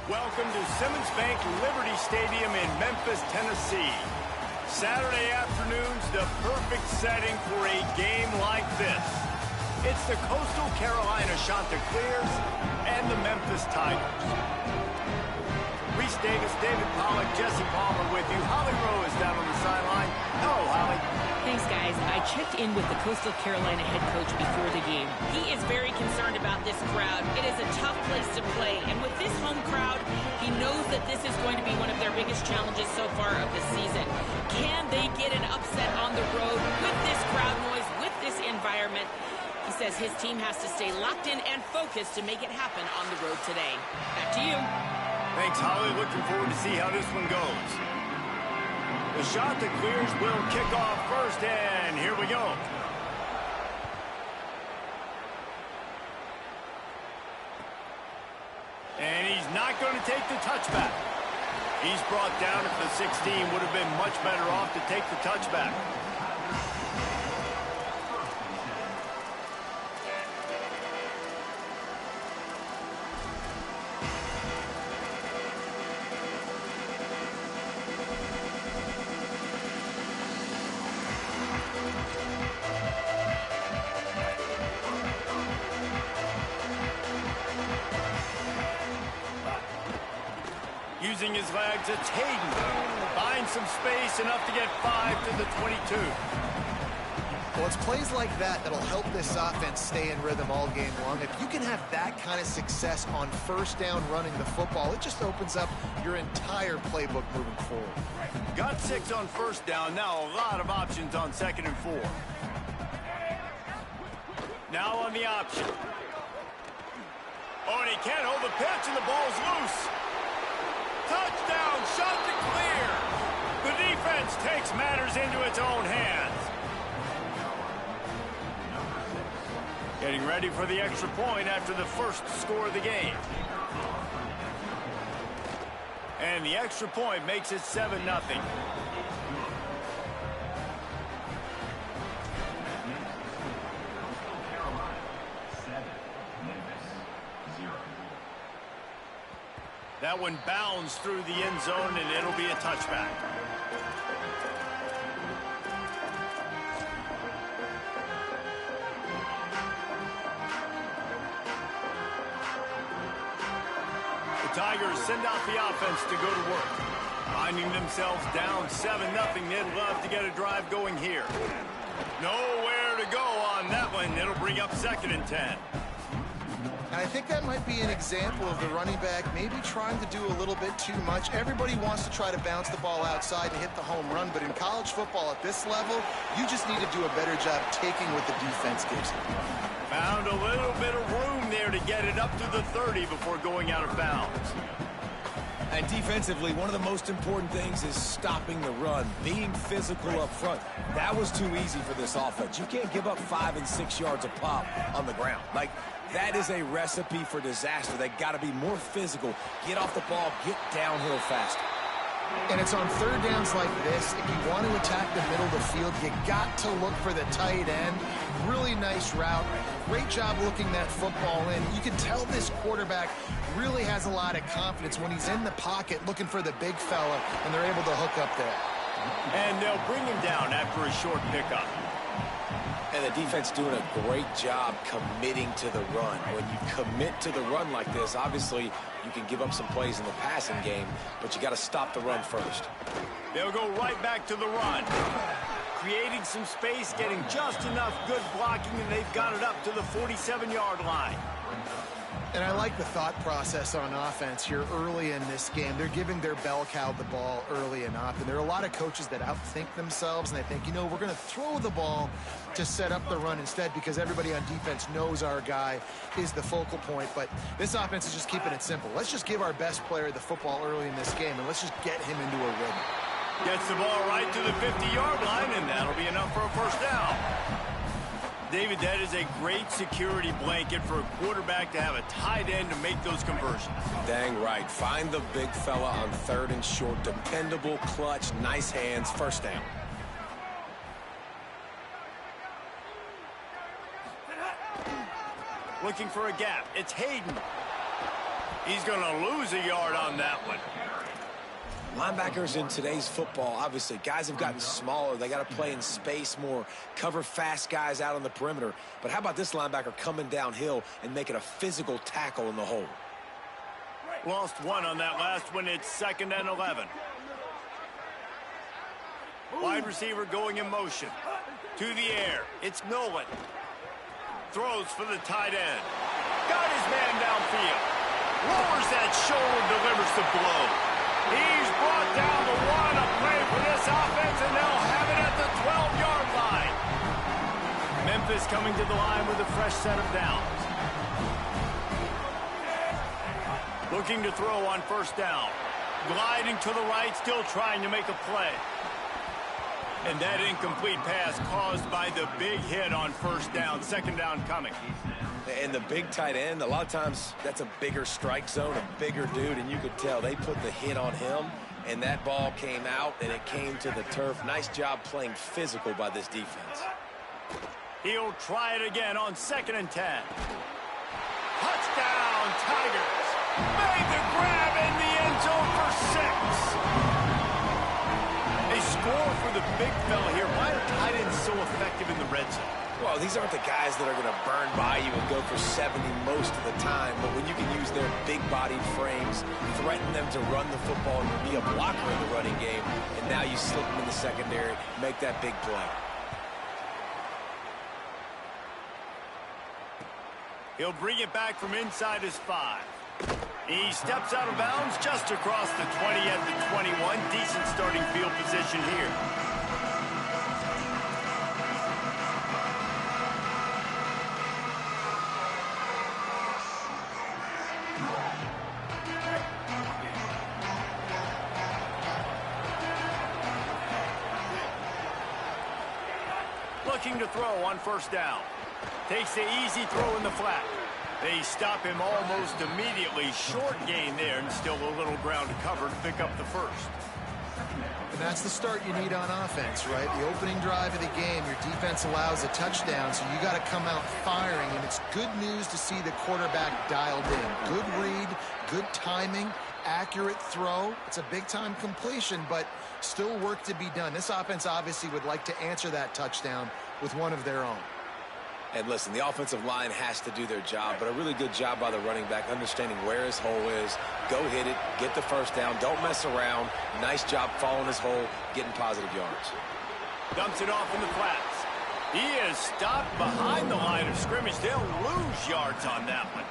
Welcome to Simmons Bank Liberty Stadium in Memphis, Tennessee. Saturday afternoon's the perfect setting for a game like this. It's the Coastal Carolina Chanticleers and the Memphis Tigers. Reese Davis, David Pollack, Jesse Palmer with you. Holly Rowe is down on the sideline. Hello, Holly. Thanks, guys. I checked in with the Coastal Carolina head coach before the game. He is very concerned about this crowd. It is a tough place to play, and with this home crowd, he knows that this is going to be one of their biggest challenges so far of the season. Can they get an upset on the road with this crowd noise, with this environment? He says his team has to stay locked in and focused to make it happen on the road today. Back to you. Thanks, Holly. Looking forward to see how this one goes. The Chanticleers will kick off first, and here we go. And he's not going to take the touchback. He's brought down at the 16. Would have been much better off to take the touchback. Using his legs, it's Hayden. Finds some space, enough to get 5 to the 22. Well, it's plays like that that'll help this offense stay in rhythm all game long. If you can have that kind of success on first down running the football, it just opens up your entire playbook moving forward. Got 6 on first down. Now a lot of options on 2nd and 4. Now on the option. Oh, and he can't hold the pitch, and the ball's loose. Touchdown, Chanticleer. The defense takes matters into its own hands. Getting ready for the extra point after the first score of the game. And the extra point makes it 7-0. That one bounds through the end zone, and it'll be a touchback. The Tigers send out the offense to go to work. Finding themselves down 7-0, they'd love to get a drive going here. Nowhere to go on that one. It'll bring up 2nd and 10. And I think that might be an example of the running back maybe trying to do a little bit too much. Everybody wants to try to bounce the ball outside and hit the home run, but in college football at this level, you just need to do a better job taking what the defense gives you. Found a little bit of room there to get it up to the 30 before going out of bounds. And defensively, one of the most important things is stopping the run, being physical up front. That was too easy for this offense. You can't give up 5 and 6 yards a pop on the ground. Like, that is a recipe for disaster. They got to be more physical, get off the ball, get downhill faster. And it's on third downs like this, if you want to attack the middle of the field, you got to look for the tight end. Really nice route. Great job looking that football in. You can tell this quarterback really has a lot of confidence when he's in the pocket looking for the big fella, and they're able to hook up there. And they'll bring him down after a short pickup. And the defense doing a great job committing to the run. When you commit to the run like this, obviously you can give up some plays in the passing game, but you got to stop the run first. They'll go right back to the run. Creating some space, getting just enough good blocking, and they've got it up to the 47-yard line. And I like the thought process on offense here early in this game. They're giving their bell cow the ball early and often. There are a lot of coaches that outthink themselves, and they think, you know, we're going to throw the ball to set up the run instead because everybody on defense knows our guy is the focal point. But this offense is just keeping it simple. Let's just give our best player the football early in this game, and let's just get him into a rhythm. Gets the ball right to the 50-yard line, and that'll be enough for a first down. David, that is a great security blanket for a quarterback to have a tight end to make those conversions. Dang right. Find the big fella on 3rd and short. Dependable, clutch, nice hands, first down. Looking for a gap. It's Hayden. He's going to lose a yard on that one. Linebackers in today's football, obviously, guys have gotten smaller. They got to play in space more, cover fast guys out on the perimeter. But how about this linebacker coming downhill and making a physical tackle in the hole? Lost one on that last one. It's 2nd and 11. Wide receiver going in motion. To the air. It's Nolan. Throws for the tight end. Got his man downfield. Lowers that shoulder, delivers the blow. He's brought down the one. A play for this offense, and they'll have it at the 12-yard line. Memphis coming to the line with a fresh set of downs. Looking to throw on 1st down. Gliding to the right, still trying to make a play. And that incomplete pass caused by the big hit on 1st down. 2nd down coming. And the big tight end, a lot of times that's a bigger strike zone, a bigger dude, and you could tell they put the hit on him, and that ball came out, and it came to the turf. Nice job playing physical by this defense. He'll try it again on 2nd and 10. Touchdown, Tigers. Made the grab in the end zone for 6. They score for the big fella here. Why are tight ends so effective in the red zone? Well, these aren't the guys that are going to burn by you and go for 70 most of the time, but when you can use their big-bodied frames, threaten them to run the football and be a blocker in the running game, and now you slip them in the secondary, make that big play. He'll bring it back from inside his 5. He steps out of bounds just across the 20 at the 21. Decent starting field position here. Looking to throw on 1st down. Takes the easy throw in the flat. They stop him almost immediately. Short gain there, and still a little ground to cover to pick up the 1st. And that's the start you need on offense, right? The opening drive of the game, your defense allows a touchdown, so you got to come out firing. And it's good news to see the quarterback dialed in. Good read, good timing, accurate throw. It's a big-time completion, but still work to be done. This offense obviously would like to answer that touchdown with one of their own. And listen, the offensive line has to do their job, but a really good job by the running back, understanding where his hole is. Go hit it, get the 1st down, don't mess around. Nice job following his hole, getting positive yards. Dumps it off in the flats. He is stopped behind the line of scrimmage. They'll lose yards on that one.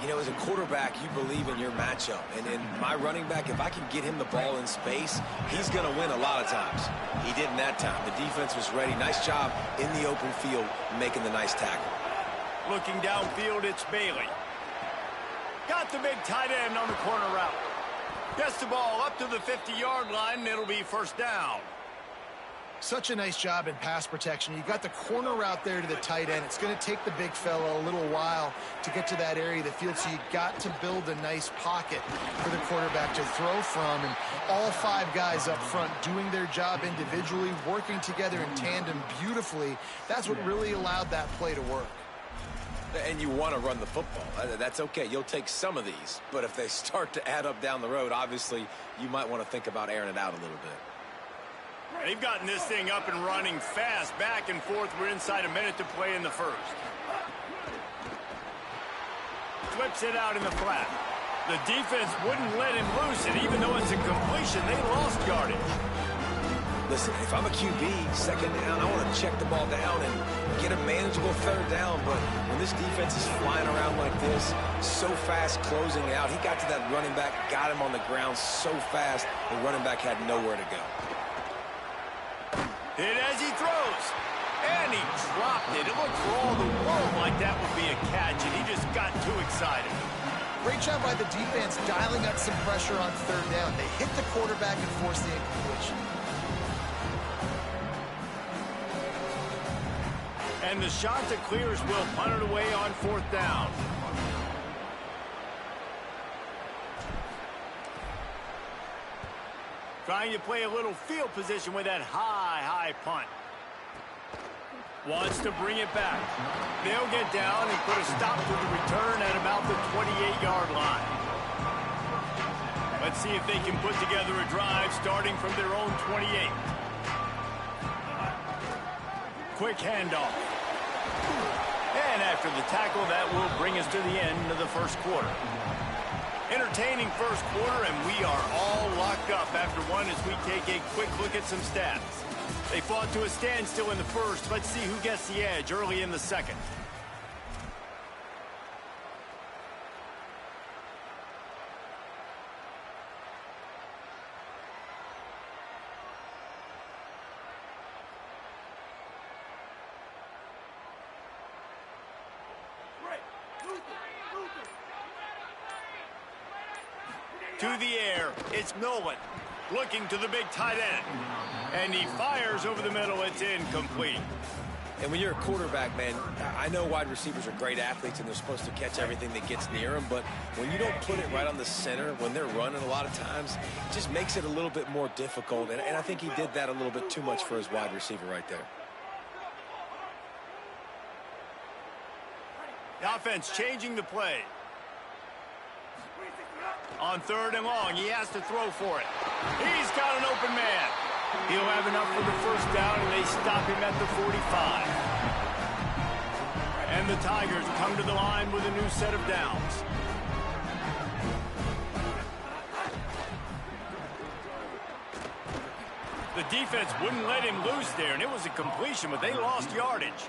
You know, as a quarterback, you believe in your matchup. And in my running back, if I can get him the ball in space, he's going to win a lot of times. He didn't that time. The defense was ready. Nice job in the open field making the nice tackle. Looking downfield, it's Bailey. Got the big tight end on the corner route. Gets the ball up to the 50-yard line, and it'll be 1st down. Such a nice job in pass protection. You got the corner route there to the tight end. It's going to take the big fella a little while to get to that area of the field, so you got to build a nice pocket for the quarterback to throw from. And all 5 guys up front doing their job individually, working together in tandem beautifully. That's what really allowed that play to work. And you want to run the football. That's okay. You'll take some of these. But if they start to add up down the road, obviously you might want to think about airing it out a little bit. They've gotten this thing up and running fast, back and forth. We're inside a minute to play in the 1st. Flips it out in the flat. The defense wouldn't let him loose it, even though it's a completion. They lost yardage. Listen, if I'm a QB, 2nd down, I want to check the ball down and get a manageable 3rd down. But when this defense is flying around like this, so fast closing out, he got to that running back, got him on the ground so fast, the running back had nowhere to go. Hit as he throws. And he dropped it. It looked for all the world like that would be a catch, and he just got too excited. Great job by the defense dialing up some pressure on 3rd down. They hit the quarterback and forced the incompletion. And the shot to clears will punt it away on 4th down. Trying to play a little field position with that high punt. Wants to bring it back. They'll get down and put a stop to the return at about the 28-yard line. Let's see if they can put together a drive starting from their own 28. Quick handoff. And after the tackle, that will bring us to the end of the first quarter. Entertaining first quarter, and we are all locked up after one as we take a quick look at some stats. They fought to a standstill in the first. Let's see who gets the edge early in the second. To the air, it's Nolan, looking to the big tight end. And he fires over the middle. It's incomplete. And when you're a quarterback, man, I know wide receivers are great athletes and they're supposed to catch everything that gets near them, but when you don't put it right on the center, when they're running a lot of times, it just makes it a little bit more difficult. And I think he did that a little bit too much for his wide receiver right there. The offense changing the play. On third and long, he has to throw for it. He's got an open man. He'll have enough for the first down, and they stop him at the 45. And the Tigers come to the line with a new set of downs. The defense wouldn't let him loose there, and it was a completion, but they lost yardage.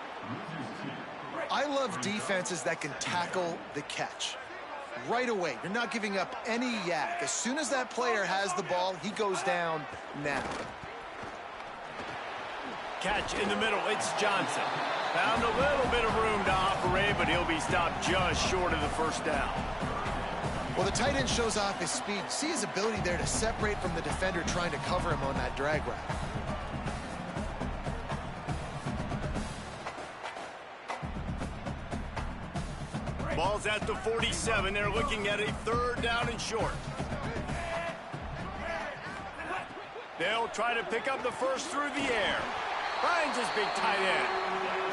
I love defenses that can tackle the catch. Right away, you're not giving up any yak. As soon as that player has the ball, he goes down now. Catch in the middle, it's Johnson. Found a little bit of room to operate, but he'll be stopped just short of the first down. Well, the tight end shows off his speed. See his ability there to separate from the defender trying to cover him on that drag route. Ball's at the 47. They're looking at a third down and short. They'll try to pick up the first through the air. Finds his big tight end.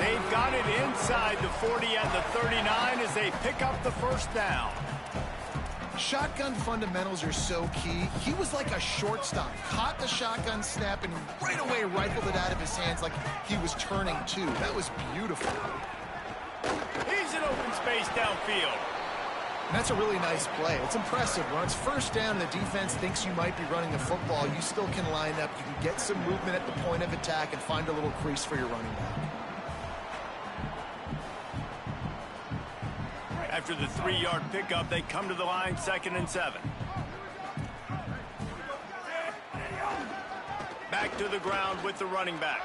They've got it inside the 40 at the 39 as they pick up the first down. Shotgun fundamentals are so key. He was like a shortstop. Caught the shotgun snap and right away rifled it out of his hands like he was turning two. That was beautiful. He's in open space downfield. And that's a really nice play. It's impressive. When it's first down and the defense thinks you might be running the football, you still can line up. You can get some movement at the point of attack and find a little crease for your running back. After the 3-yard pickup, they come to the line 2nd and 7. Back to the ground with the running back.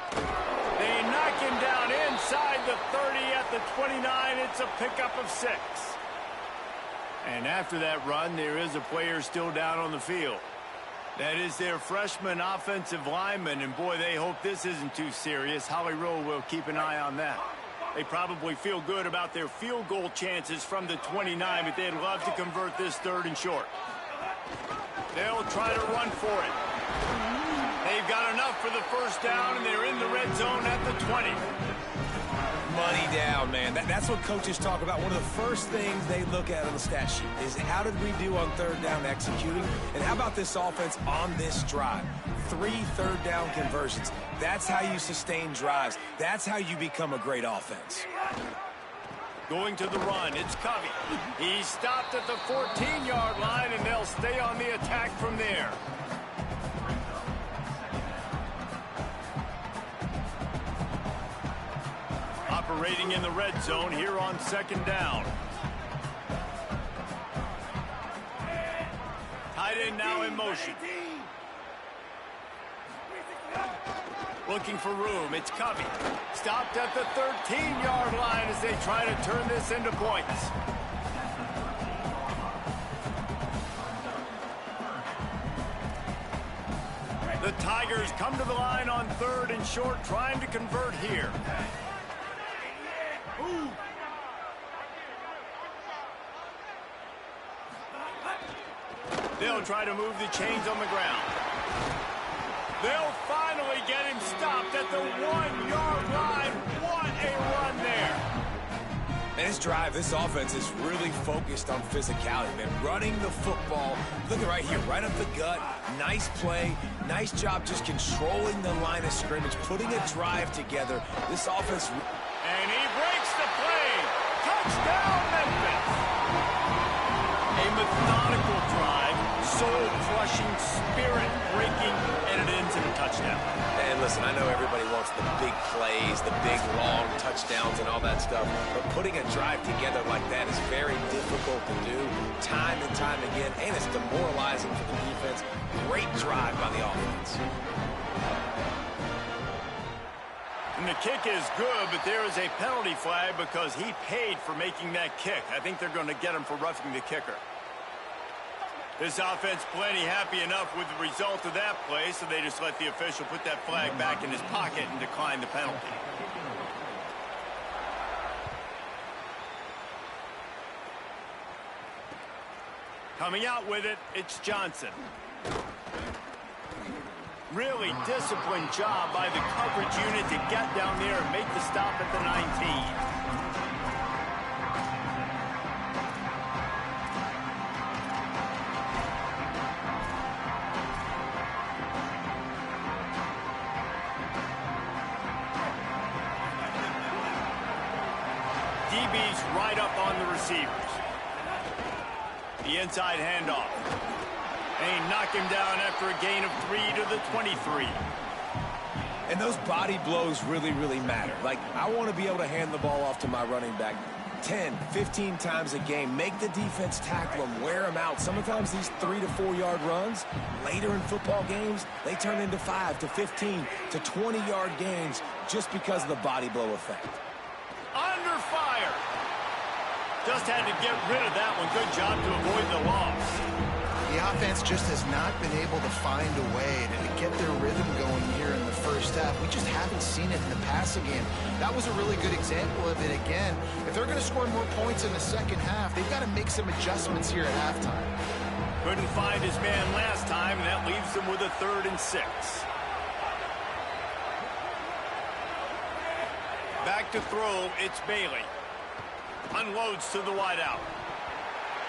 They knock him down inside the 30 at the 29. It's a pickup of 6. And after that run, there is a player still down on the field. That is their freshman offensive lineman, and boy, they hope this isn't too serious. Holly Rowe will keep an eye on that. They probably feel good about their field goal chances from the 29, but they'd love to convert this 3rd and short. They'll try to run for it. They've got enough for the first down, and they're in the red zone at the 20. Money down, man. That's what coaches talk about. One of the first things they look at on the stat sheet is how did we do on 3rd down executing, and how about this offense on this drive? 3 third down conversions. That's how you sustain drives. That's how you become a great offense. Going to the run, it's Covey. He's stopped at the 14-yard line, and they'll stay on the attack from there. Operating in the red zone here on 2nd down. Tight end now in motion. Looking for room, it's Covey. Stopped at the 13-yard line as they try to turn this into points. The Tigers come to the line on 3rd and short, trying to convert here. They'll try to move the chains on the ground. They'll finally get him stopped at the 1-yard line. What a run there. And this drive, this offense is really focused on physicality, man. Running the football. Look at right here, right up the gut. Nice play. Nice job just controlling the line of scrimmage, putting a drive together. This offense... And he breaks the play. Touchdown, Memphis. A methodical drive, soul-crushing, spirit-breaking, and it ends in a touchdown. And listen, I know everybody wants the big plays, the big, long touchdowns and all that stuff, but putting a drive together like that is very difficult to do time and time again, and it's demoralizing for the defense. Great drive by the offense. And the kick is good, but there is a penalty flag because he paid for making that kick. I think they're going to get him for roughing the kicker. This offense plenty happy enough with the result of that play, so they just let the official put that flag back in his pocket and decline the penalty. Coming out with it, it's Johnson. Really disciplined job by the coverage unit to get down there and make the stop at the 19. DB's right up on the receivers. The inside handoff. And he knocked him down after a gain of 3 to the 23. And those body blows really, really matter. Like, I want to be able to hand the ball off to my running back 10, 15 times a game. Make the defense tackle him, wear him out. Sometimes these 3 to 4 yard runs, later in football games, they turn into 5 to 15 to 20 yard gains just because of the body blow effect. Under fire. Just had to get rid of that one. Good job to avoid the loss. The offense just has not been able to find a way to get their rhythm going here in the first half. We just haven't seen it in the passing game. That was a really good example of it again. If they're going to score more points in the second half, they've got to make some adjustments here at halftime. Couldn't find his man last time, and that leaves them with a 3rd and 6. Back to throw, it's Bailey. Unloads to the wideout.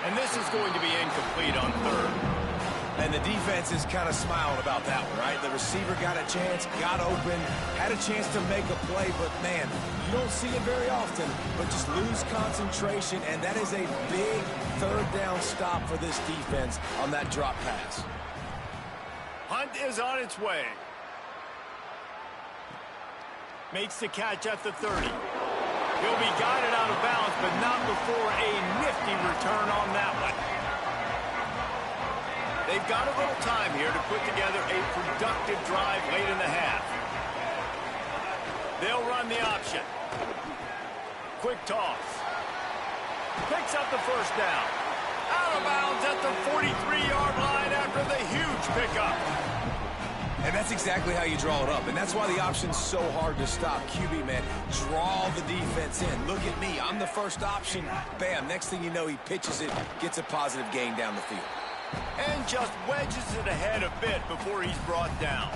And this is going to be incomplete on 3rd. And the defense is kind of smiling about that one, right? The receiver got a chance, got open, had a chance to make a play, but man, you don't see it very often, but just lose concentration, and that is a big 3rd down stop for this defense on that drop pass. Hunt is on its way. Makes the catch at the 30. He'll be guided out of bounds, but not before a nifty return on that one. They've got a little time here to put together a productive drive late in the half. They'll run the option. Quick toss. Picks up the first down. Out of bounds at the 43-yard line after the huge pickup. And that's exactly how you draw it up. And that's why the option's so hard to stop. QB, man, draw the defense in. Look at me. I'm the first option. Bam. Next thing you know, he pitches it, gets a positive gain down the field. And just wedges it ahead a bit before he's brought down.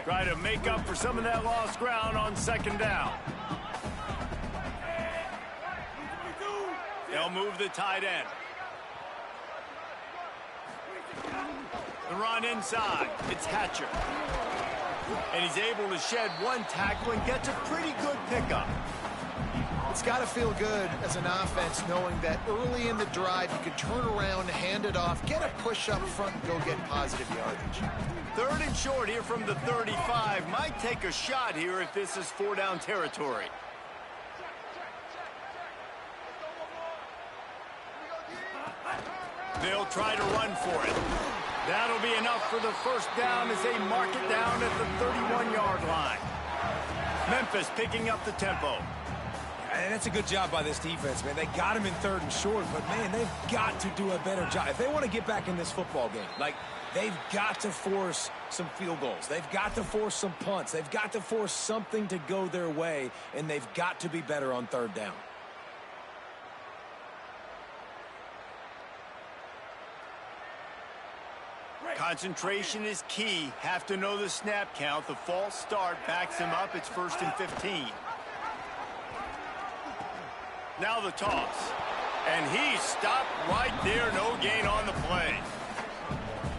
Try to make up for some of that lost ground on 2nd down. They'll move the tight end. The run inside. It's Hatcher. And he's able to shed one tackle and gets a pretty good pickup. It's got to feel good as an offense knowing that early in the drive you can turn around, hand it off, get a push up front, and go get positive yardage. 3rd and short here from the 35. Might take a shot here if this is 4-down territory. They'll try to run for it. That'll be enough for the first down as they mark it down at the 31-yard line. Memphis picking up the tempo. And that's a good job by this defense, man. They got him in 3rd and short, but, man, they've got to do a better job. If they want to get back in this football game, like, they've got to force some field goals. They've got to force some punts. They've got to force something to go their way, and they've got to be better on 3rd down. Concentration is key. Have to know the snap count. The false start backs him up. It's 1st and 15. Now the toss. And he stopped right there. No gain on the play.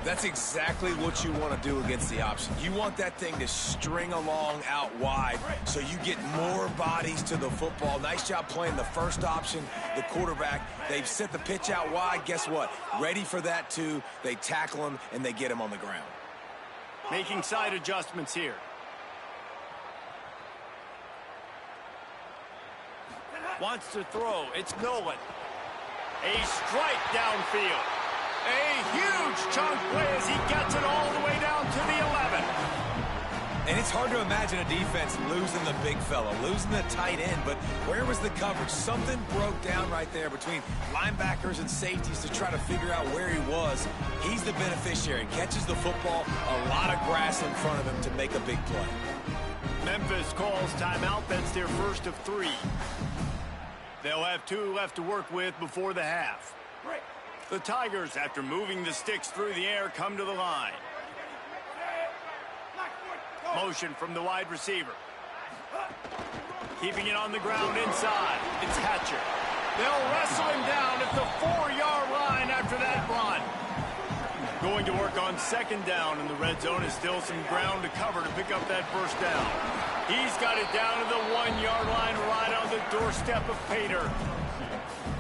That's exactly what you want to do against the option. You want that thing to string along out wide so you get more bodies to the football. Nice job playing the first option, the quarterback. They've sent the pitch out wide. Guess what? Ready for that too. They tackle him and they get him on the ground. Making side adjustments here. Wants to throw. It's Nolan. A strike downfield. A huge chunk play as he gets it all the way down to the 11. And it's hard to imagine a defense losing the big fella, losing the tight end, but where was the coverage? Something broke down right there between linebackers and safeties to try to figure out where he was. He's the beneficiary. Catches the football, a lot of grass in front of him to make a big play. Memphis calls timeout. That's their first of 3. They'll have 2 left to work with before the half. The Tigers, after moving the sticks through the air, come to the line. Motion from the wide receiver. Keeping it on the ground inside. It's Hatcher. They'll wrestle him down at the 4-yard line after that run. Going to work on 2nd down in the red zone. Is still some ground to cover to pick up that first down. He's got it down to the 1-yard line right on the doorstep of Pater.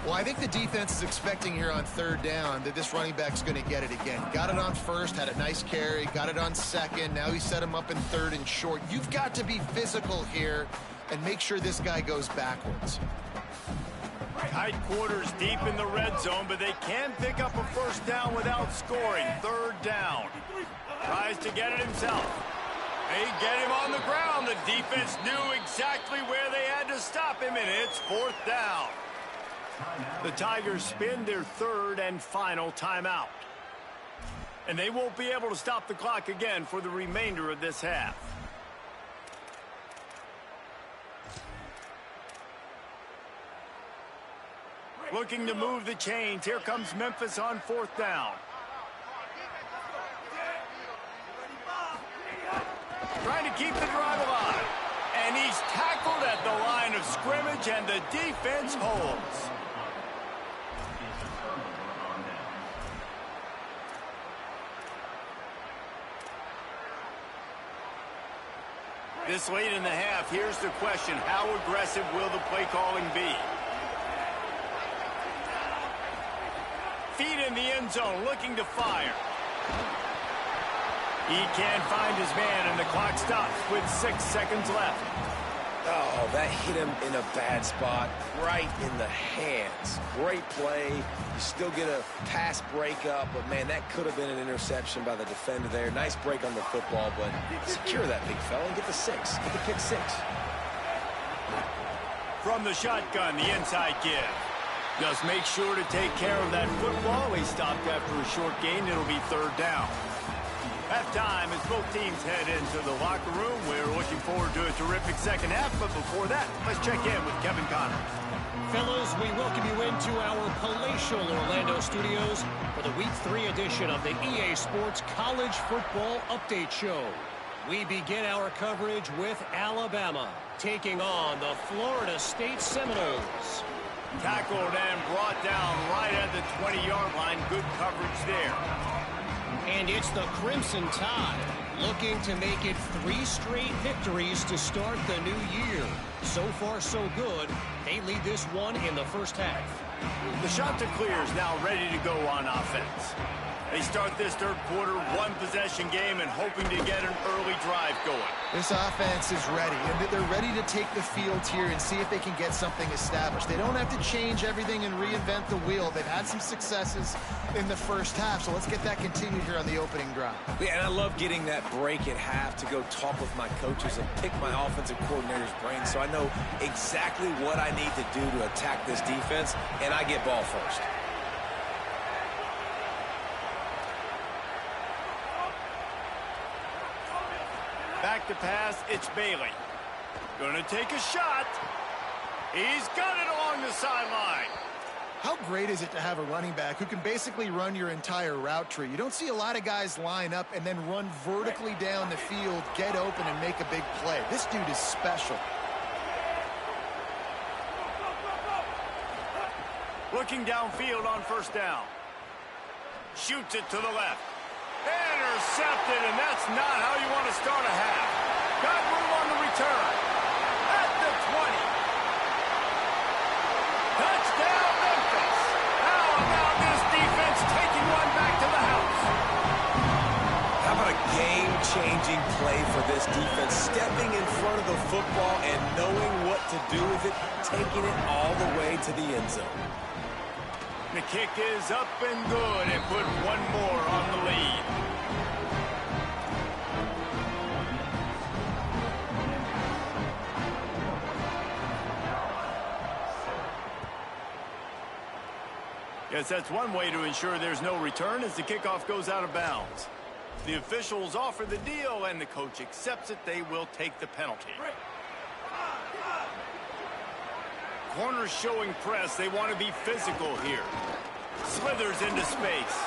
Well, I think the defense is expecting here on 3rd down that this running back's going to get it again. Got it on 1st, had a nice carry, got it on 2nd. Now he set him up in 3rd and short. You've got to be physical here and make sure this guy goes backwards. Tight quarters deep in the red zone, but they can pick up a first down without scoring. 3rd down. Tries to get it himself. They get him on the ground. The defense knew exactly where they had to stop him, and it's 4th down. The Tigers spin their 3rd and final timeout. And they won't be able to stop the clock again for the remainder of this half. Looking to move the chains. Here comes Memphis on 4th down. Trying to keep the drive alive. And he's tackled at the line of scrimmage, and the defense holds. This late in the half, here's the question. How aggressive will the play calling be? Feet in the end zone, looking to fire. He can't find his man, and the clock stops with 6 seconds left. Oh, that hit him in a bad spot, right in the hands. Great play. You still get a pass breakup, but, man, that could have been an interception by the defender there. Nice break on the football, but secure that big fella and get the 6. Get the pick 6. From the shotgun, the inside give. Just make sure to take care of that football. He stopped after a short gain. It'll be 3rd down. Halftime as both teams head into the locker room. We're looking forward to a terrific second half, but before that, let's check in with Kevin Connors. Fellows, we welcome you into our palatial Orlando studios for the Week 3 edition of the EA Sports College Football Update Show. We begin our coverage with Alabama taking on the Florida State Seminoles. Tackled and brought down right at the 20-yard line. Good coverage there. And it's the Crimson Tide looking to make it 3 straight victories to start the new year. So far, so good. They lead this one in the first half. The Chanticleer is now ready to go on offense. They start this 3rd quarter, 1-possession game, and hoping to get an early drive going. This offense is ready, and they're ready to take the field here and see if they can get something established. They don't have to change everything and reinvent the wheel. They've had some successes in the first half, so let's get that continued here on the opening drive. Yeah, and I love getting that break at half to go talk with my coaches and pick my offensive coordinator's brain so I know exactly what I need to do to attack this defense, and I get ball first. Back to pass, it's Bailey. Gonna take a shot. He's got it along the sideline. How great is it to have a running back who can basically run your entire route tree? You don't see a lot of guys line up and then run vertically down the field, get open, and make a big play. This dude is special. Looking downfield on first down. Shoots it to the left. Intercepted, and that's not how you want to start a half. Got room on the return. At the 20. Touchdown, Memphis. How about this defense taking one back to the house? How about a game-changing play for this defense, stepping in front of the football and knowing what to do with it, taking it all the way to the end zone. The kick is up and good, and put one more on the lead. Yes, that's one way to ensure there's no return as the kickoff goes out of bounds. The officials offer the deal, and the coach accepts it. They will take the penalty. Corners showing press. They want to be physical here. Slithers into space.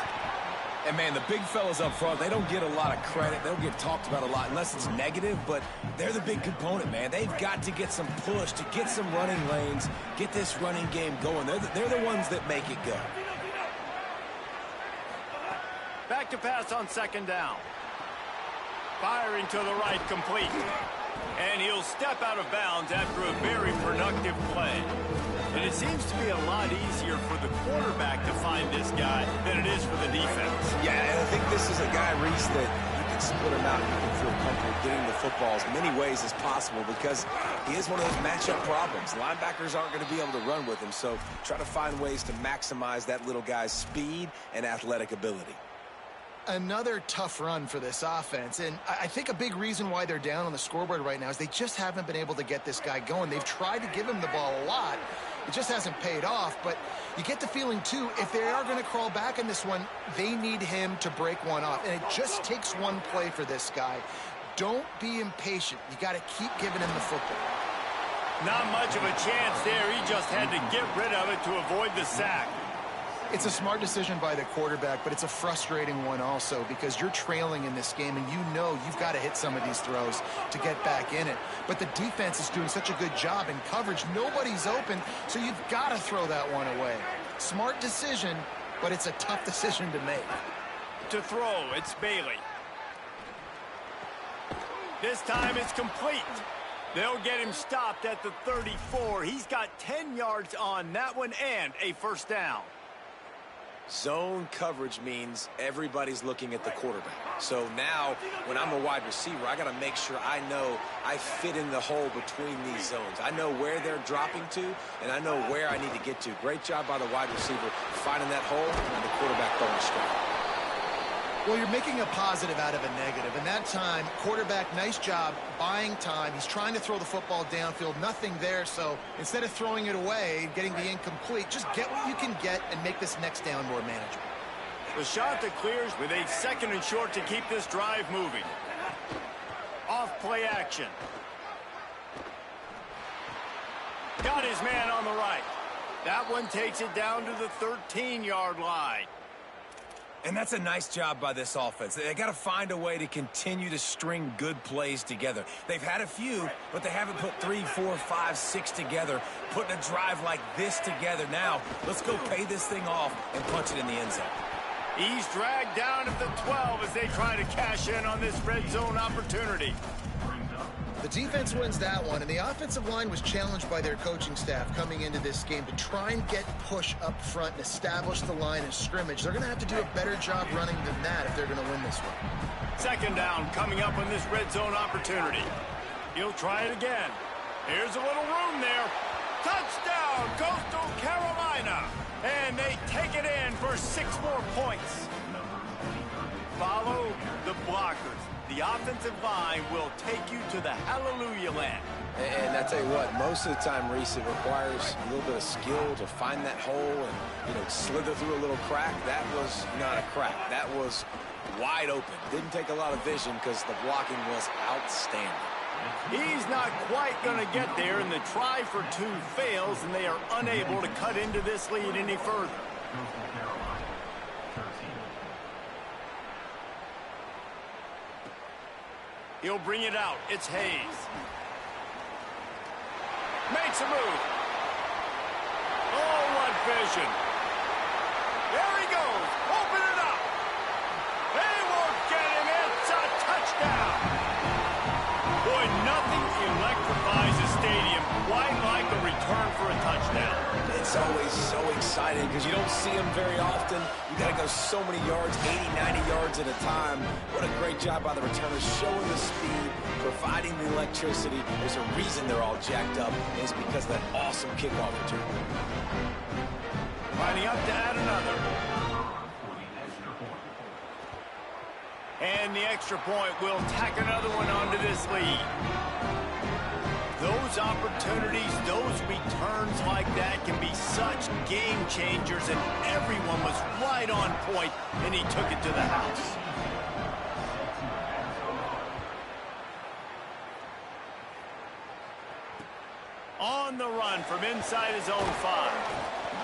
And, man, the big fellas up front, they don't get a lot of credit. They don't get talked about a lot unless it's negative, but they're the big component, man. They've got to get some push, to get some running lanes, get this running game going. They're the ones that make it go. Back to pass on second down. Firing to the right, complete. And he'll step out of bounds after a very productive play. And it seems to be a lot easier for the quarterback to find this guy than it is for the defense. Yeah, and I think this is a guy, Reese, that you can split him out. You can feel comfortable getting the football as many ways as possible because he is one of those matchup problems. Linebackers aren't going to be able to run with him, so try to find ways to maximize that little guy's speed and athletic ability. Another tough run for this offense, and I think a big reason why they're down on the scoreboard right now is they just haven't been able to get this guy going. They've tried to give him the ball a lot. It just hasn't paid off, but you get the feeling, too, if they are going to crawl back in this one, they need him to break one off, and it just takes one play for this guy. Don't be impatient. You got to keep giving him the football. Not much of a chance there. He just had to get rid of it to avoid the sack. It's a smart decision by the quarterback, but it's a frustrating one also because you're trailing in this game and you know you've got to hit some of these throws to get back in it. But the defense is doing such a good job in coverage. Nobody's open, so you've got to throw that one away. Smart decision, but it's a tough decision to make. To throw, it's Bailey. This time it's complete. They'll get him stopped at the 34. He's got 10 yards on that one and a first down. Zone coverage means everybody's looking at the quarterback. So now, when I'm a wide receiver, I got to make sure I know I fit in the hole between these zones. I know where they're dropping to, and I know where I need to get to. Great job by the wide receiver finding that hole and the quarterback going straight. Well, you're making a positive out of a negative. And that time, quarterback, nice job buying time. He's trying to throw the football downfield. Nothing there. So instead of throwing it away, getting the incomplete, just get what you can get and make this next down more manageable. The shot that clears with a second and short to keep this drive moving. Off play action. Got his man on the right. That one takes it down to the 13-yard line. And that's a nice job by this offense. They got to find a way to continue to string good plays together. They've had a few, but they haven't put 3, 4, 5, 6 together, putting a drive like this together. Now, let's go pay this thing off and punch it in the end zone. He's dragged down at the 12 as they try to cash in on this red zone opportunity. The defense wins that one, and the offensive line was challenged by their coaching staff coming into this game to try and get push up front and establish the line of scrimmage. They're going to have to do a better job running than that if they're going to win this one. Second down coming up on this red zone opportunity. He'll try it again. Here's a little room there. Touchdown, Coastal Carolina. And they take it in for 6 more points. Follow the blockers. The offensive line will take you to the hallelujah land. And I tell you what, most of the time, Reese, it requires a little bit of skill to find that hole and, slither through a little crack. That was not a crack. That was wide open. Didn't take a lot of vision because the blocking was outstanding. He's not quite going to get there, and the try for two fails, and they are unable to cut into this lead any further. He'll bring it out. It's Hayes. Makes a move. Oh, what vision. There he goes. Open it up. They won't get him. It's a touchdown. Boy, nothing electrifies a stadium quite like a return for a touchdown. It's always so exciting because you don't see them very often. You got to go so many yards, 80, 90 yards at a time. What a great job by the returners, showing the speed, providing the electricity. There's a reason they're all jacked up, and it's because of that awesome kickoff return. Lining up to add another. And the extra point will tack another one onto this lead. Those opportunities, those returns like that can be such game changers, and everyone was right on point, and he took it to the house. On the run from inside his own 5.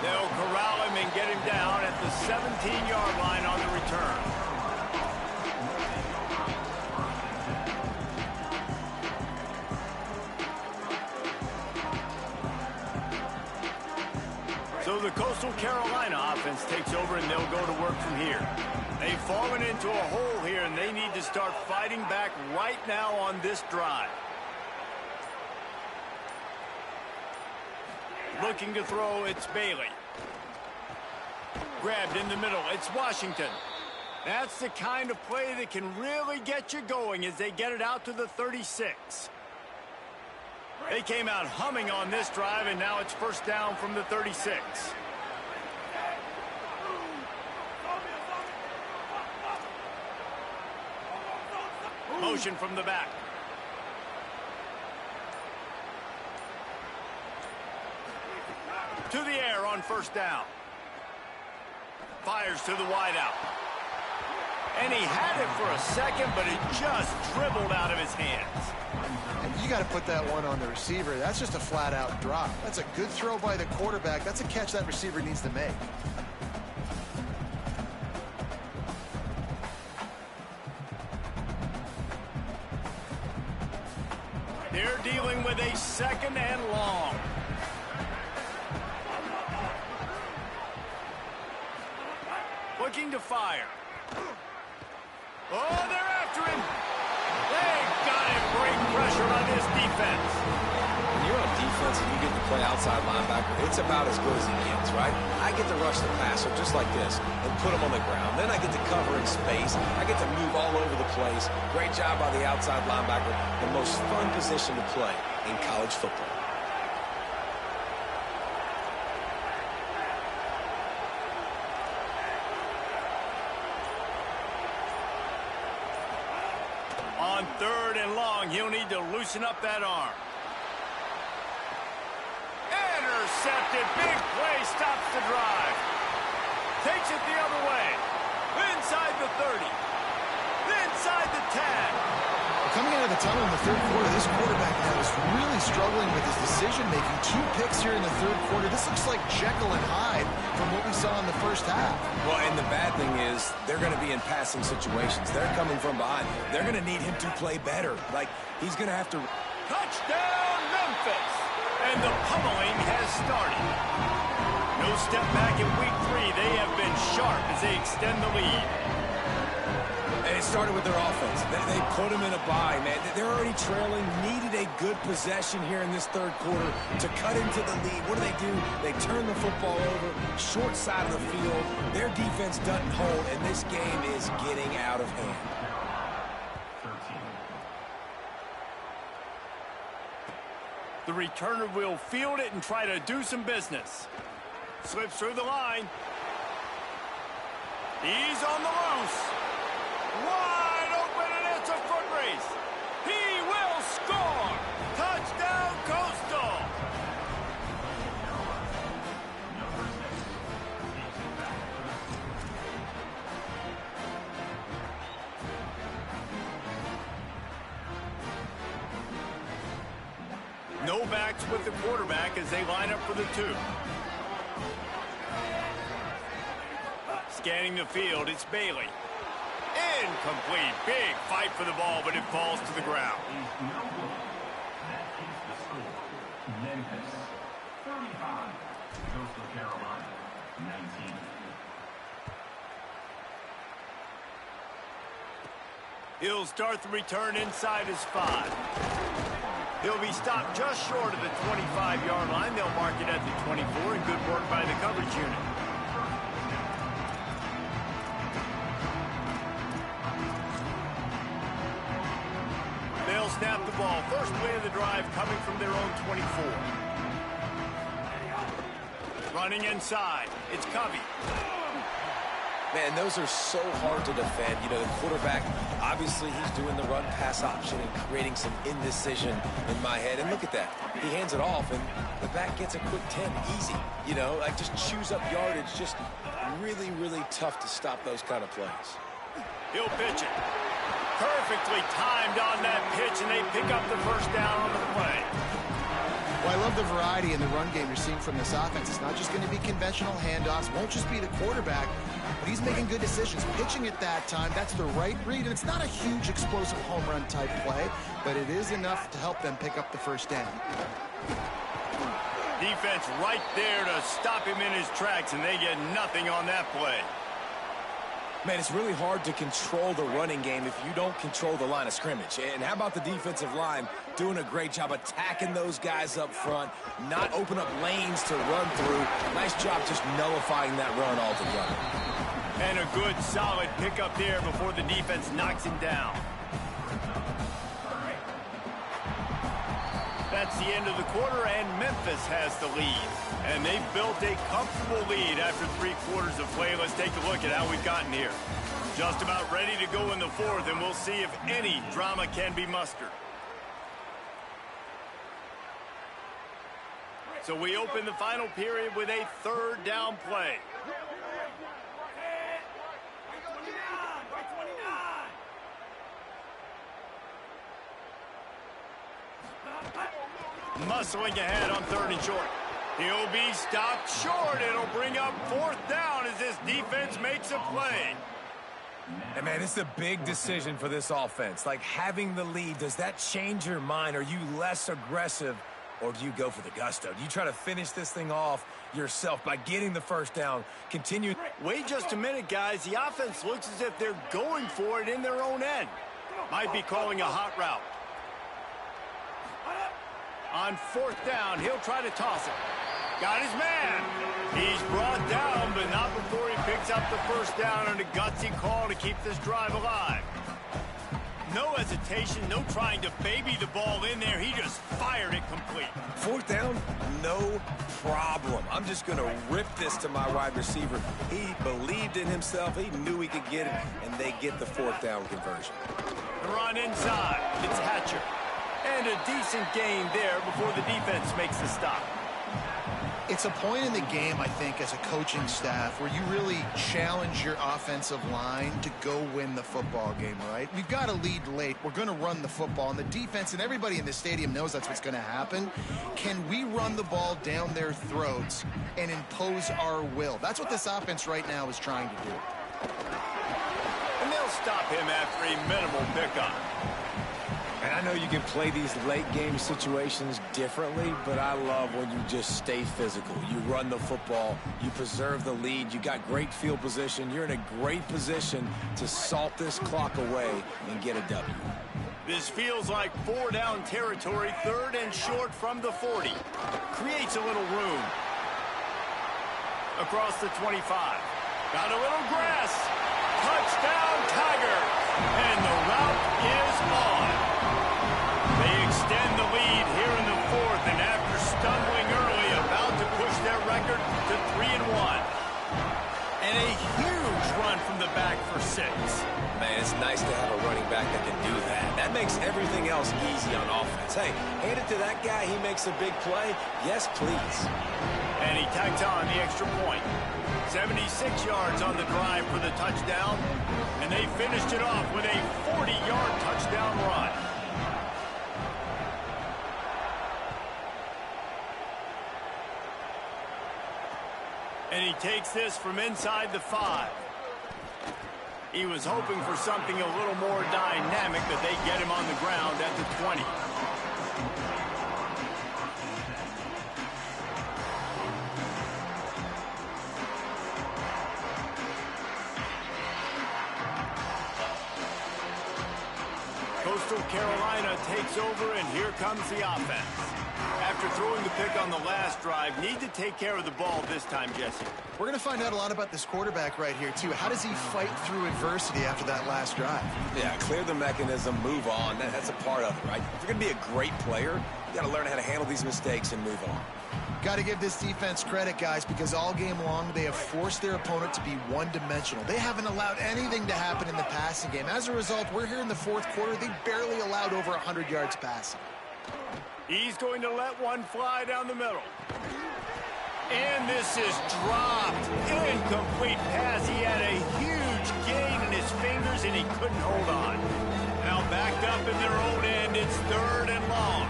They'll corral him and get him down at the 17-yard line on the return. So the Coastal Carolina offense takes over, and they'll go to work from here. They've fallen into a hole here, and they need to start fighting back right now on this drive. Looking to throw, it's Bailey. Grabbed in the middle, it's Washington. That's the kind of play that can really get you going as they get it out to the 36. They came out humming on this drive, and now it's first down from the 36. Motion from the back. To the air on first down. Fires to the wideout. And he had it for a second, but it just dribbled out of his hands. And you got to put that one on the receiver. That's just a flat-out drop. That's a good throw by the quarterback. That's a catch that receiver needs to make. They're dealing with a second and long. Looking to fire. Oh, they're after him. They got him. Great pressure on this defense. When you're on defense and you get to play outside linebacker, it's about as good as it gets, right? I get to rush the passer just like this and put him on the ground. Then I get to cover in space. I get to move all over the place. Great job by the outside linebacker. The most fun position to play in college football. On third and long, he'll need to loosen up that arm. Intercepted. Big play stops the drive. Takes it the other way. Inside the 30. Inside the 10. Coming out of the tunnel in the third quarter, this quarterback now is really struggling with his decision-making. 2 picks here in the third quarter. This looks like Jekyll and Hyde from what we saw in the first half. Well, and the bad thing is they're going to be in passing situations. They're coming from behind. They're going to need him to play better. Like, he's going to have to... Touchdown, Memphis! And the pummeling has started. No step back in week 3. They have been sharp as they extend the lead. And it started with their offense. They put him in a bye, man. They're already trailing, needed a good possession here in this third quarter to cut into the lead. What do? They turn the football over, short side of the field. Their defense doesn't hold, and this game is getting out of hand. The returner will field it and try to do some business. Slips through the line. He's on the loose. Wide open, and it's a foot race. He will score. Touchdown, Coastal. No backs with the quarterback as they line up for the 2. Scanning the field, it's Bailey. Incomplete. Big fight for the ball, but it falls to the ground. Memphis 35, Coastal Carolina 19. He'll start the return inside his 5. He'll be stopped just short of the 25-yard line. They'll mark it at the 24, and good work by the coverage unit. They'll snap the ball. First play of the drive coming from their own 24. Running inside. It's Covey. Man, those are so hard to defend. You know, the quarterback, obviously he's doing the run-pass option and creating some indecision in my head. And look at that. He hands it off, and the back gets a quick 10. Easy. You know, like just chews up yardage. Just really, really tough to stop those kind of plays. He'll pitch it. Perfectly timed on that pitch, and they pick up the first down on the play. Well, I love the variety in the run game you're seeing from this offense. It's not just going to be conventional handoffs. Won't just be the quarterback, but he's making good decisions. Pitching at that time, that's the right read, and it's not a huge explosive home run type play, but it is enough to help them pick up the first down. Defense right there to stop him in his tracks, and they get nothing on that play. Man, it's really hard to control the running game if you don't control the line of scrimmage. And how about the defensive line doing a great job attacking those guys up front, not open up lanes to run through. Nice job just nullifying that run altogether. And a good, solid pickup there before the defense knocks him down. That's the end of the quarter, and Memphis has the lead. And they've built a comfortable lead after 3 quarters of play. Let's take a look at how we've gotten here. Just about ready to go in the 4th, and we'll see if any drama can be mustered. So we open the final period with a 3rd down play. Muscling ahead on 3rd and short. He'll be stopped short. It'll bring up 4th down as this defense makes a play. And man, it's a big decision for this offense. Like having the lead, does that change your mind? Are you less aggressive, or do you go for the gusto? Do you try to finish this thing off yourself by getting the first down? Continue. Wait just a minute, guys. The offense looks as if they're going for it in their own end. Might be calling a hot route. On 4th down, he'll try to toss it. Got his man. He's brought down, but not before he picks up the first down, and a gutsy call to keep this drive alive. No hesitation, no trying to baby the ball in there. He just fired it complete. 4th down, no problem. I'm just going to rip this to my wide receiver. He believed in himself. He knew he could get it, and they get the 4th down conversion. The run inside. It's Hatcher. And a decent gain there before the defense makes the stop. It's a point in the game, I think, as a coaching staff where you really challenge your offensive line to go win the football game, right? We've got to lead late. We're going to run the football. And the defense and everybody in the stadium knows that's what's going to happen. Can we run the ball down their throats and impose our will? That's what this offense right now is trying to do. And they'll stop him after a minimal pickup. And I know you can play these late-game situations differently, but I love when you just stay physical. You run the football, you preserve the lead, you got great field position, you're in a great position to salt this clock away and get a W. This feels like 4 down territory, 3rd and short from the 40. Creates a little room. Across the 25. Got a little grass. Touchdown, Tigers. And the route is on. They extend the lead here in the 4th, and after stumbling early, about to push their record to 3-1. And a huge run from the back for 6. Man, it's nice to have a running back that can do that. That makes everything else easy on offense. Hey, hand it to that guy, he makes a big play. Yes, please. And he tacked on the extra point. 76 yards on the drive for the touchdown, and they finished it off with a 40-yard touchdown run. And he takes this from inside the 5. He was hoping for something a little more dynamic, but they get him on the ground at the 20. Coastal Carolina takes over, and here comes the offense. After throwing the pick on the last drive, need to take care of the ball this time, Jesse. We're going to find out a lot about this quarterback right here, too. How does he fight through adversity after that last drive? Yeah, clear the mechanism, move on. That's a part of it, right? If you're going to be a great player, you got to learn how to handle these mistakes and move on. Got to give this defense credit, guys, because all game long they have forced their opponent to be one-dimensional. They haven't allowed anything to happen in the passing game. As a result, we're here in the fourth quarter. They barely allowed over 100 yards passing. He's going to let one fly down the middle. And this is dropped. Incomplete pass. He had a huge gain in his fingers, and he couldn't hold on. Now backed up in their own end. It's 3rd and long.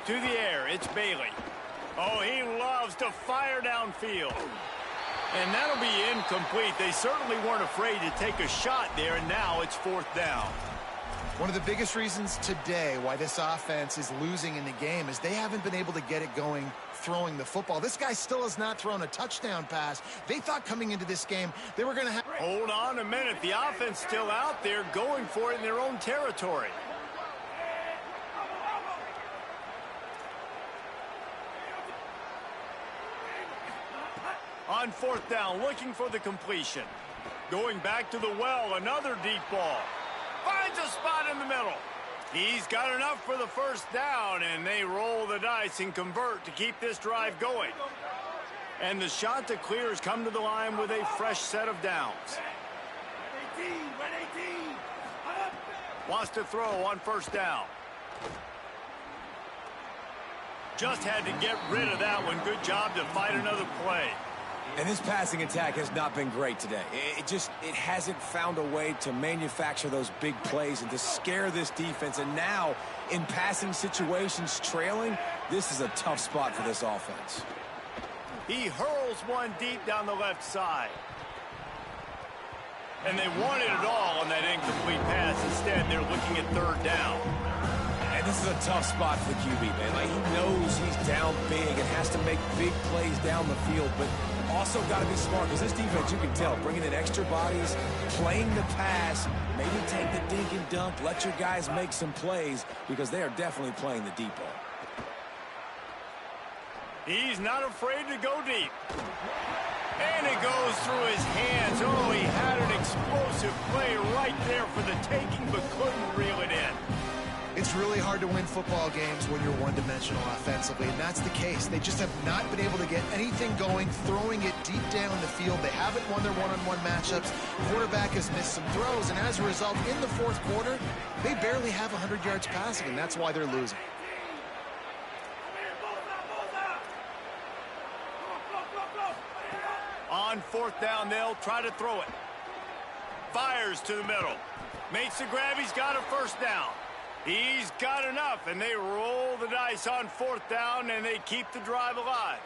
To the air, it's Bailey. Oh, he loves to fire downfield. And that'll be incomplete. They certainly weren't afraid to take a shot there, and now it's 4th down. One of the biggest reasons today why this offense is losing in the game is they haven't been able to get it going throwing the football. This guy still has not thrown a touchdown pass. They thought coming into this game they were going to have... Hold on a minute. The offense still out there going for it in their own territory. On 4th down, looking for the completion. Going back to the well, another deep ball. Finds a spot in the middle. He's got enough for the 1st down, and they roll the dice and convert to keep this drive going. And the Chanticleers come to the line with a fresh set of downs. Wants to throw on 1st down. Just had to get rid of that one. Good job to fight another play. And this passing attack has not been great today. It hasn't found a way to manufacture those big plays and to scare this defense. And now, in passing situations, trailing, this is a tough spot for this offense. He hurls one deep down the left side. And they wanted it all on that incomplete pass. Instead, they're looking at 3rd down. And this is a tough spot for the QB, man. Like, he knows he's down big and has to make big plays down the field, but also got to be smart, because this defense, you can tell, bringing in extra bodies, playing the pass, maybe take the dink and dunk, let your guys make some plays, because they are definitely playing the deep ball. He's not afraid to go deep. And it goes through his hands. Oh, he had an explosive play right there for the taking, but couldn't reel it in. It's really hard to win football games when you're one-dimensional offensively, and that's the case. They just have not been able to get anything going, throwing it deep down the field. They haven't won their one-on-one matchups. Quarterback has missed some throws, and as a result, in the 4th quarter, they barely have 100 yards passing, and that's why they're losing. On 4th down, they'll try to throw it. Fires to the middle. Makes the grab. He's got a 1st down. He's got enough, and they roll the dice on 4th down, and they keep the drive alive.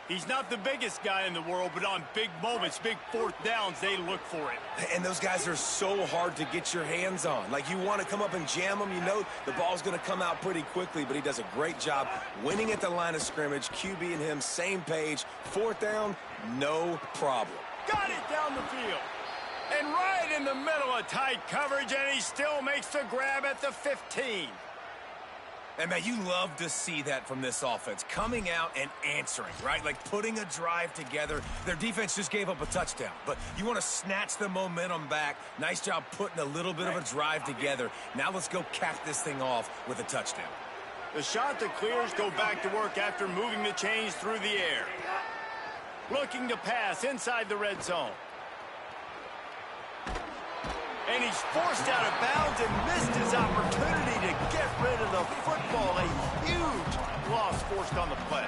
He's not the biggest guy in the world, but on big moments, big 4th downs, they look for it. And those guys are so hard to get your hands on. Like, you want to come up and jam them. You know the ball's going to come out pretty quickly, but he does a great job winning at the line of scrimmage. QB and him, same page. 4th down, no problem. Got it down the field. And right in the middle of tight coverage, and he still makes the grab at the 15. And, man, you love to see that from this offense, coming out and answering, right? Like putting a drive together. Their defense just gave up a touchdown, but you want to snatch the momentum back. Nice job putting a little bit of a drive together. Now let's go cap this thing off with a touchdown. The Chanticleers go back to work after moving the chains through the air. Looking to pass inside the red zone. And he's forced out of bounds and missed his opportunity to get rid of the football. A huge loss forced on the play.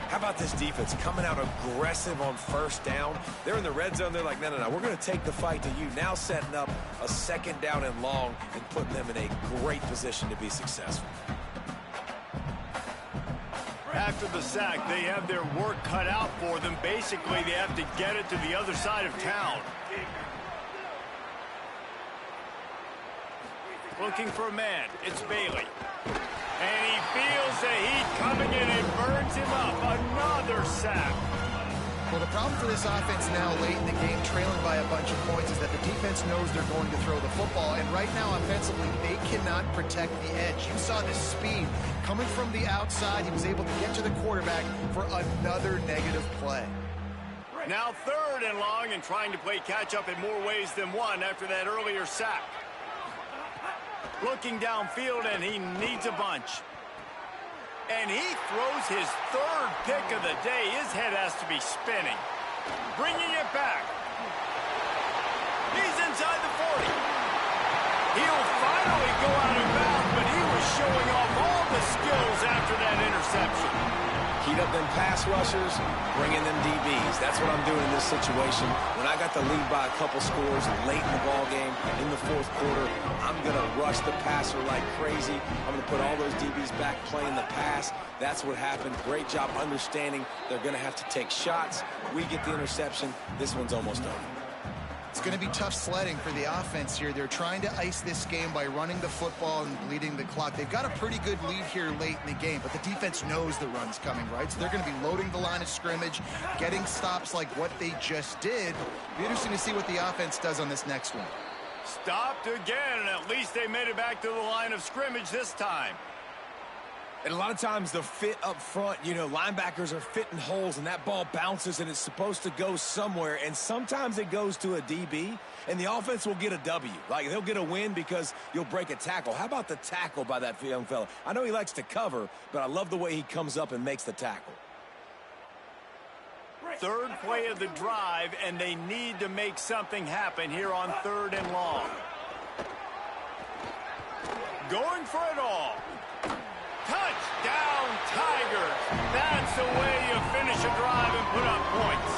How about this defense coming out aggressive on 1st down? They're in the red zone. They're like, no, we're going to take the fight to you. Now setting up a 2nd down and long and putting them in a great position to be successful. After the sack, they have their work cut out for them. Basically, they have to get it to the other side of town. Looking for a man. It's Bailey. And he feels the heat coming in and burns him up. Another sack. Well, the problem for this offense now late in the game, trailing by a bunch of points, is that the defense knows they're going to throw the football. And right now, offensively, they cannot protect the edge. You saw the speed coming from the outside. He was able to get to the quarterback for another negative play. Now 3rd and long, and trying to play catch-up in more ways than one after that earlier sack. Looking downfield, and he needs a bunch. And he throws his 3rd pick of the day. His head has to be spinning. Bringing it back. He's inside the 40. He'll finally go out of bounds, but he was showing off all the skills after that interception. Heat up them pass rushers, bring in them DBs. That's what I'm doing in this situation. When I got the lead by a couple scores late in the ball game, in the 4th quarter, I'm going to rush the passer like crazy. I'm going to put all those DBs back playing the pass. That's what happened. Great job understanding they're going to have to take shots. We get the interception. This one's almost over. It's going to be tough sledding for the offense here. They're trying to ice this game by running the football and bleeding the clock. They've got a pretty good lead here late in the game, but the defense knows the run's coming, right? So they're going to be loading the line of scrimmage, getting stops like what they just did. It'll be interesting to see what the offense does on this next one. Stopped again, and at least they made it back to the line of scrimmage this time. And a lot of times the fit up front, you know, linebackers are fitting holes and that ball bounces and it's supposed to go somewhere. And sometimes it goes to a DB and the offense will get a W. Like they'll get a win because you'll break a tackle. How about the tackle by that young fella? I know he likes to cover, but I love the way he comes up and makes the tackle. 3rd play of the drive, and they need to make something happen here on 3rd and long. Going for it all. Touchdown, Tigers. That's the way you finish a drive and put up points.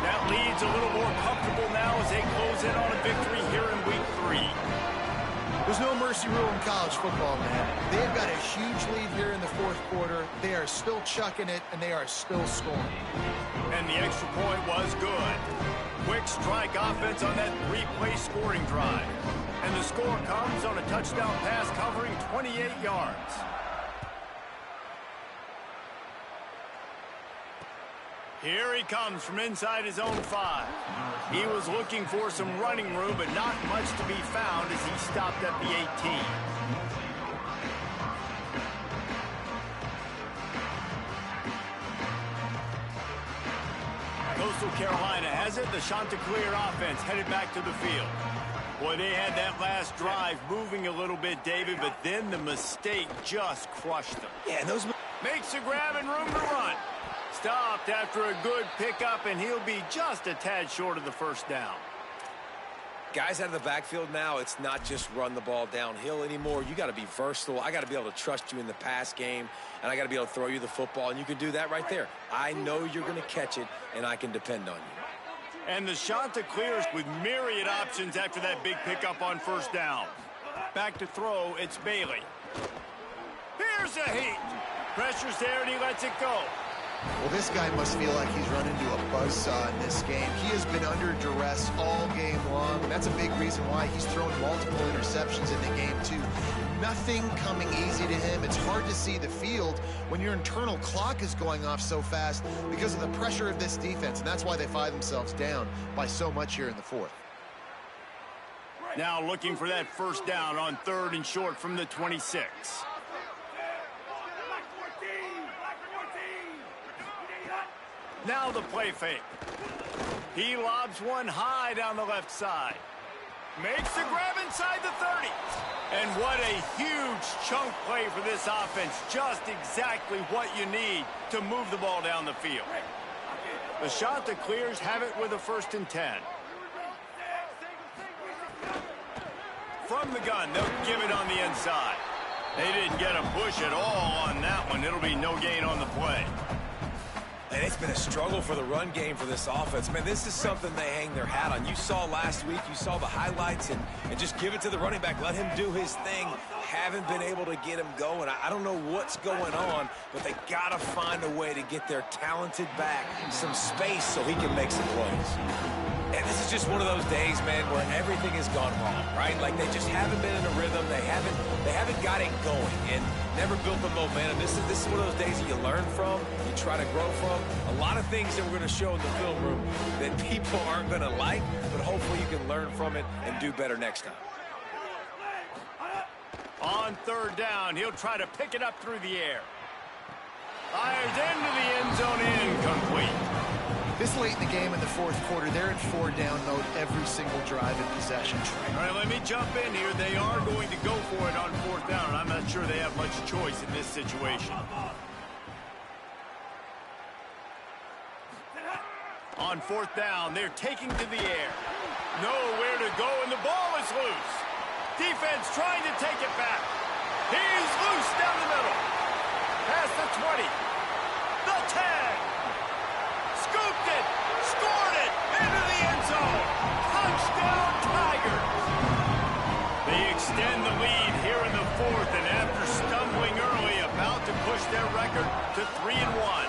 That lead's a little more comfortable now as they close in on a victory here in week 3. There's no mercy rule in college football, man. They've got a huge lead here in the 4th quarter. They are still chucking it, and they are still scoring. And the extra point was good. Quick strike offense on that 3-play scoring drive. And the score comes on a touchdown pass covering 28 yards. Here he comes from inside his own 5. He was looking for some running room, but not much to be found as he stopped at the 18. Coastal Carolina has it. The Chanticleer offense headed back to the field. Boy, they had that last drive moving a little bit, David, but then the mistake just crushed them. Yeah, those makes a grab and room to run. Stopped after a good pickup, and he'll be just a tad short of the 1st down. guys out of the backfield now, it's not just run the ball downhill anymore. You got to be versatile. I got to be able to trust you in the pass game, and I got to be able to throw you the football, and you can do that right there. I know you're going to catch it, and I can depend on you. And the Chanticleers with myriad options after that big pickup on 1st down. Back to throw, it's Bailey. Here's a heat. Pressure's there, and he lets it go. Well, this guy must feel like he's run into a buzzsaw in this game. He has been under duress all game long, and that's a big reason why he's thrown multiple interceptions in the game, too. Nothing coming easy to him. It's hard to see the field when your internal clock is going off so fast because of the pressure of this defense, and that's why they find themselves down by so much here in the 4th. Now looking for that 1st down on 3rd and short from the 26. Now the play fake. He lobs one high down the left side. Makes the grab inside the 30. And what a huge chunk play for this offense. Just exactly what you need to move the ball down the field. The Chanticleers have it with a 1st and 10. From the gun, they'll give it on the inside. They didn't get a push at all on that one. It'll be no gain on the play. And it's been a struggle for the run game for this offense. Man, this is something they hang their hat on. You saw last week, you saw the highlights, and just give it to the running back. Let him do his thing. Haven't been able to get him going. I don't know what's going on, but they got to find a way to get their talented back some space so he can make some plays. And this is just one of those days, man, where everything has gone wrong, right? Like they just haven't been in a rhythm. They haven't got it going and never built the momentum. This is one of those days that you learn from, you try to grow from. A lot of things that we're going to show in the film room that people aren't going to like, but hopefully you can learn from it and do better next time. On third down, he'll try to pick it up through the air. Fires into the end zone, incomplete. This late in the game in the fourth quarter, they're in 4-down mode every single drive in possession. All right, let me jump in here. They are going to go for it on fourth down. I'm not sure they have much choice in this situation. On fourth down, they're taking to the air. Nowhere to go, and the ball is loose. Defense trying to take it back. He's loose down the middle. Past the 20. The 10. Scooped it. Scored it. Into the end zone. Touchdown, Tigers. They extend the lead here in the fourth, and after stumbling early, about to push their record to 3-1.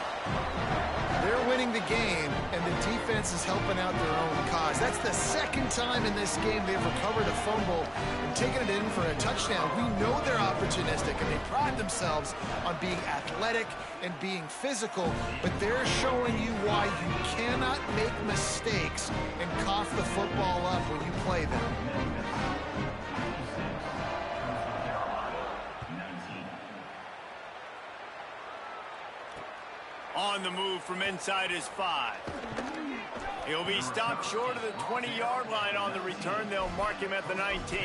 They're winning the game, and the defense is helping out their own cause. That's the second time in this game they've recovered a fumble and taken it in for a touchdown. We know they're opportunistic, and they pride themselves on being athletic and being physical, but they're showing you why you cannot make mistakes and cough the football up when you play them. On the move from inside his 5. He'll be stopped short of the 20-yard line on the return. They'll mark him at the 19.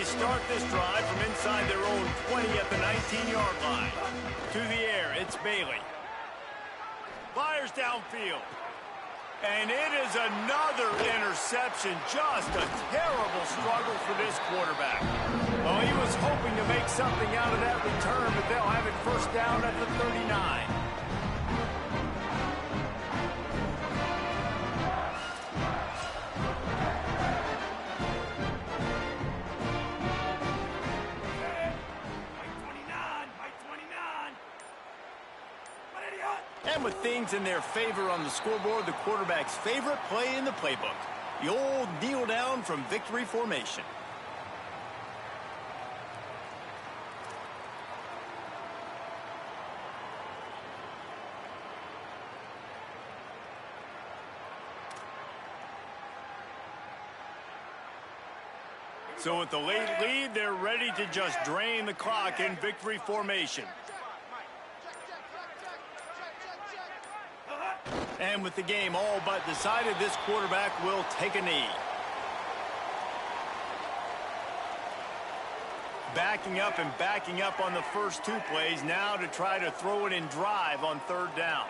Start this drive from inside their own 20 at the 19-yard line. To the air, it's Bailey. Fires downfield. And it is another interception. Just a terrible struggle for this quarterback. Well, he was hoping to make something out of that return, but they'll have it first down at the 39. And with things in their favor on the scoreboard, the quarterback's favorite play in the playbook, the old kneel down from victory formation. So with the late lead, they're ready to just drain the clock in victory formation. And with the game all but decided, this quarterback will take a knee. Backing up and backing up on the first 2 plays now to try to throw it in drive on third down.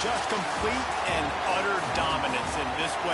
Just complete and utter dominance in this one.